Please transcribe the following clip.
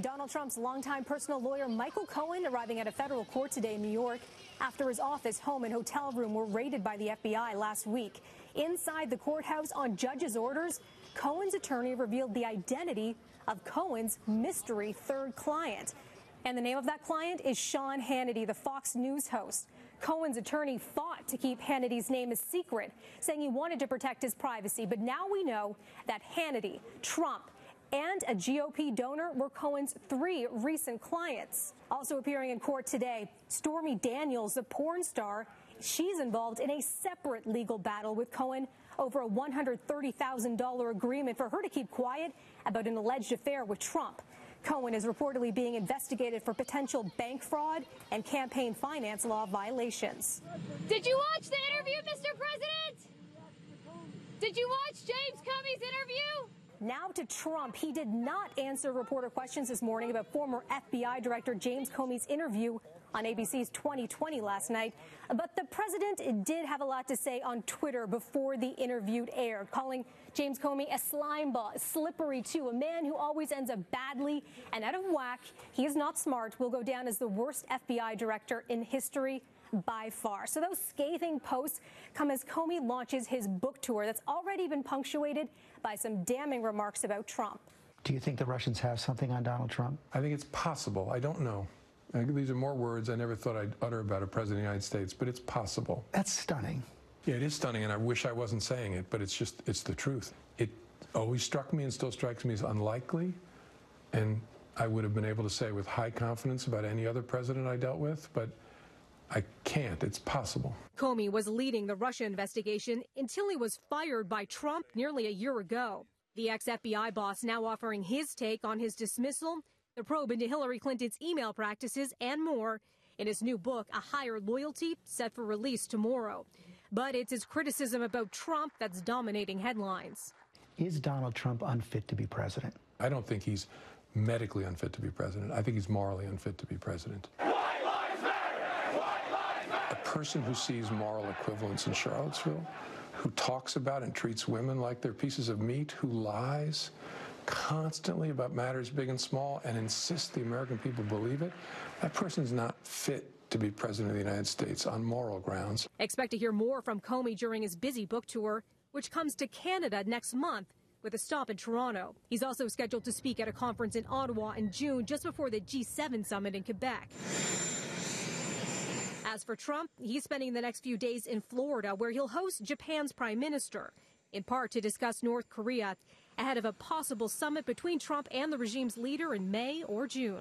Donald Trump's longtime personal lawyer Michael Cohen arriving at a federal court today in New York after his office, home, and hotel room were raided by the FBI last week. Inside the courthouse on judge's orders, Cohen's attorney revealed the identity of Cohen's mystery third client. And the name of that client is Sean Hannity, the Fox News host. Cohen's attorney fought to keep Hannity's name a secret, saying he wanted to protect his privacy. But now we know that Hannity, Trump, and a GOP donor were Cohen's 3 recent clients. Also appearing in court today, Stormy Daniels, the porn star. She's involved in a separate legal battle with Cohen over a $130,000 agreement for her to keep quiet about an alleged affair with Trump. Cohen is reportedly being investigated for potential bank fraud and campaign finance law violations. Did you watch the interview, Mr. President? Did you watch James Comey's interview? Now to Trump. He did not answer reporter questions this morning about former FBI Director James Comey's interview on ABC's 2020 last night. But the president did have a lot to say on Twitter before the interview aired, calling James Comey a slimeball, slippery too, a man who always ends up badly and out of whack. He is not smart, will go down as the worst FBI director in history by far. So those scathing posts come as Comey launches his book tour that's already been punctuated by some damning remarks about Trump. Do you think the Russians have something on Donald Trump? I think it's possible. I don't know. These are more words I never thought I'd utter about a president of the United States, but it's possible. That's stunning. Yeah, it is stunning, and I wish I wasn't saying it, but it's the truth. It always struck me and still strikes me as unlikely, and I would have been able to say with high confidence about any other president I dealt with, but I can't. It's possible. Comey was leading the Russia investigation until he was fired by Trump nearly a year ago. The ex-FBI boss now offering his take on his dismissal, the probe into Hillary Clinton's email practices, and more in his new book, A Higher Loyalty, set for release tomorrow. But it's his criticism about Trump that's dominating headlines. Is Donald Trump unfit to be president? I don't think he's medically unfit to be president. I think he's morally unfit to be president. White lives matter! White lives matter! A person who sees moral equivalence in Charlottesville, who talks about and treats women like they're pieces of meat, who lies constantly about matters big and small and insists the American people believe it, that person's not fit to be president of the United States on moral grounds. Expect to hear more from Comey during his busy book tour, which comes to Canada next month with a stop in Toronto. He's also scheduled to speak at a conference in Ottawa in June, just before the G7 summit in Quebec. As for Trump, he's spending the next few days in Florida, where he'll host Japan's prime minister, in part to discuss North Korea, ahead of a possible summit between Trump and the regime's leader in May or June.